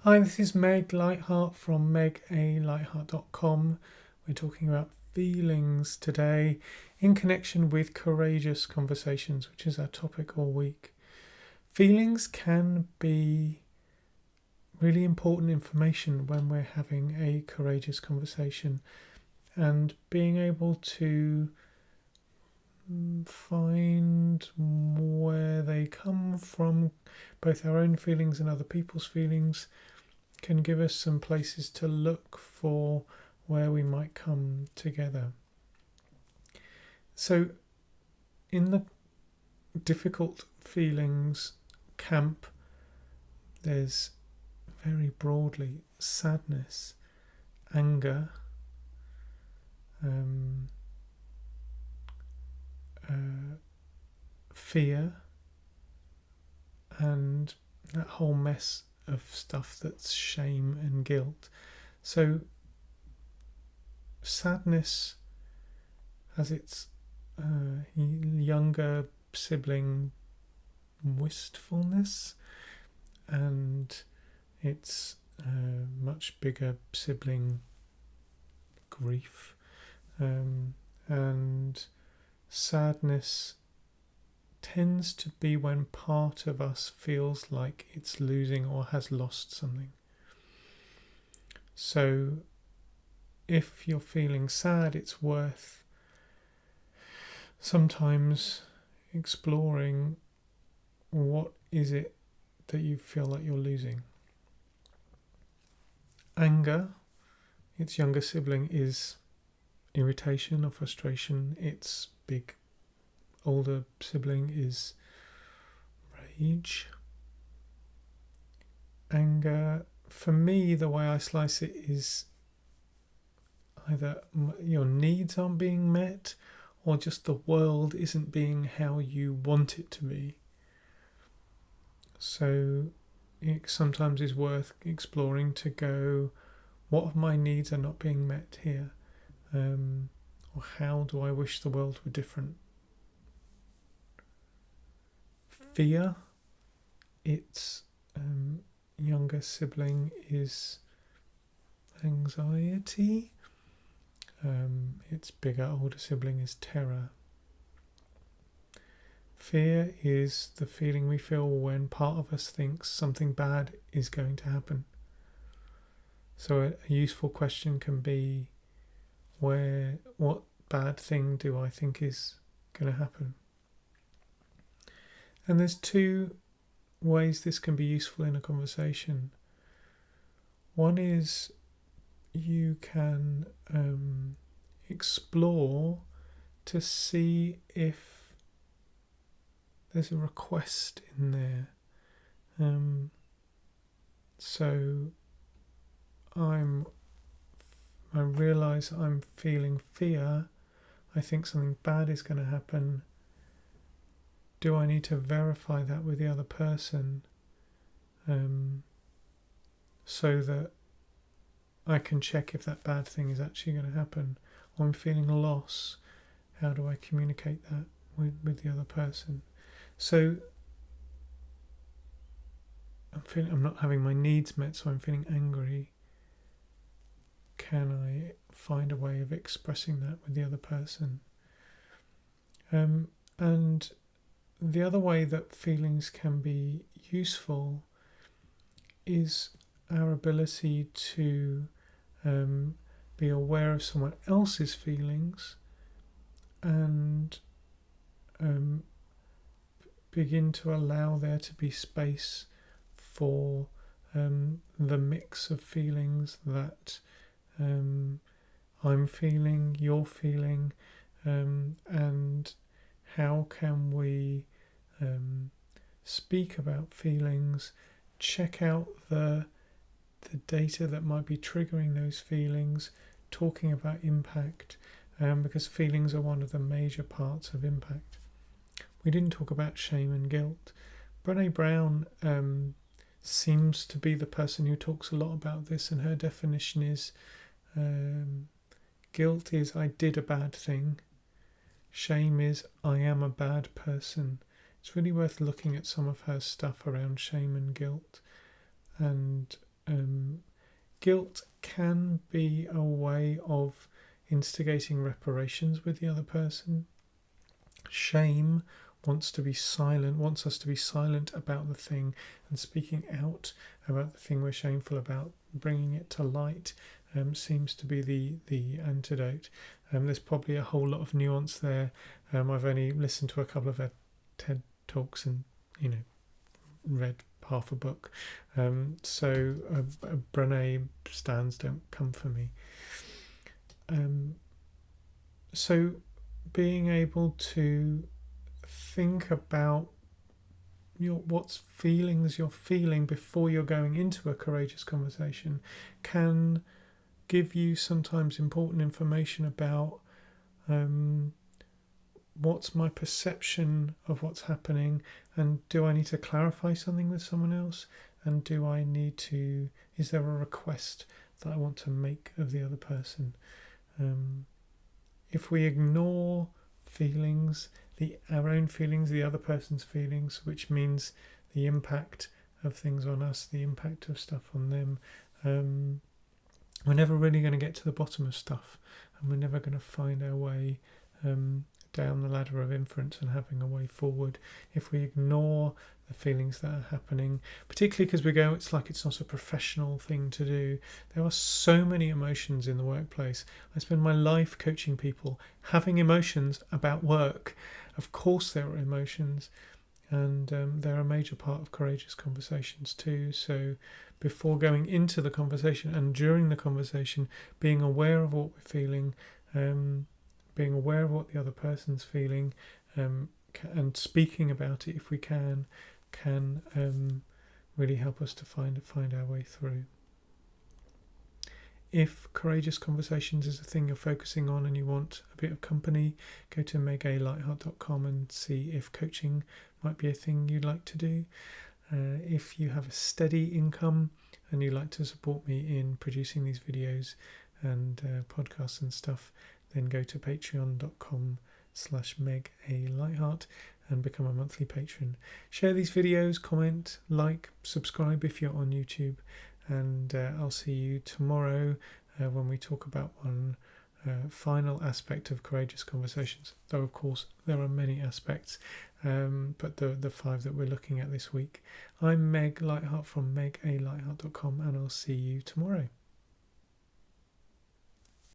Hi, this is Meg Lightheart from megalightheart.com. We're talking about feelings today in connection with courageous conversations, which is our topic all week. Feelings can be really important information when we're having a courageous conversation, and being able to find where they come from, both our own feelings and other people's feelings, can give us some places to look for where we might come together. So in the difficult feelings camp, there's very broadly sadness, anger, fear, and that whole mess of stuff that's shame and guilt. So sadness has its younger sibling wistfulness, and its much bigger sibling grief, and sadness tends to be when part of us feels like it's losing or has lost something. So if you're feeling sad, it's worth sometimes exploring what is it that you feel like you're losing. Anger, its younger sibling, is irritation or frustration. Its big older sibling is rage. Anger, for me, the way I slice it is either your needs aren't being met, or just the world isn't being how you want it to be. So it sometimes is worth exploring to go, what of my needs are not being met here? Or how do I wish the world were different? Fear, its younger sibling is anxiety. Its bigger older sibling is terror. Fear is the feeling we feel when part of us thinks something bad is going to happen. So a useful question can be, what bad thing do I think is going to happen? And there's two ways this can be useful in a conversation. One is you can explore to see if there's a request in there. So I realise I'm feeling fear. I think something bad is going to happen. Do I need to verify that with the other person, so that I can check if that bad thing is actually going to happen? Or I'm feeling loss. How do I communicate that with the other person? So I'm not having my needs met, so I'm feeling angry. Can I find a way of expressing that with the other person? And the other way that feelings can be useful is our ability to be aware of someone else's feelings and begin to allow there to be space for the mix of feelings that I'm feeling, you're feeling, and how can we speak about feelings, check out the data that might be triggering those feelings, talking about impact, because feelings are one of the major parts of impact. We didn't talk about shame and guilt. Brené Brown seems to be the person who talks a lot about this, and her definition is guilt is I did a bad thing. Shame is I am a bad person. It's really worth looking at some of her stuff around shame and guilt, and Guilt can be a way of instigating reparations with the other person. Shame wants us to be silent about the thing, and speaking out about the thing we're shameful about, bringing it to light, seems to be the antidote. There's probably a whole lot of nuance there. I've only listened to a couple of TED talks and read half a book, so Brené stands don't come for me. So being able to think about what feelings you're feeling before you're going into a courageous conversation can give you sometimes important information about what's my perception of what's happening, and do I need to clarify something with someone else, and is there a request that I want to make of the other person? If we ignore feelings, our own feelings, the other person's feelings, which means the impact of things on us, the impact of stuff on them, we're never really going to get to the bottom of stuff, and we're never going to find our way down the ladder of inference and having a way forward if we ignore the feelings that are happening, particularly because it's like it's not a professional thing to do. There are so many emotions in the workplace. I spend my life coaching people having emotions about work. Of course there are emotions, and they're a major part of courageous conversations too. So before going into the conversation and during the conversation, being aware of what we're feeling, being aware of what the other person's feeling, and speaking about it if we can really help us to find our way through. If courageous conversations is a thing you're focusing on and you want a bit of company, go to megalightheart.com and see if coaching might be a thing you'd like to do. If you have a steady income and you'd like to support me in producing these videos and podcasts and stuff, then go to patreon.com/megalightheart and become a monthly patron. Share these videos, comment, like, subscribe if you're on YouTube, and I'll see you tomorrow when we talk about one final aspect of courageous conversations, though of course there are many aspects, but the 5 that we're looking at this week. I'm Meg Lightheart from megalightheart.com, and I'll see you tomorrow.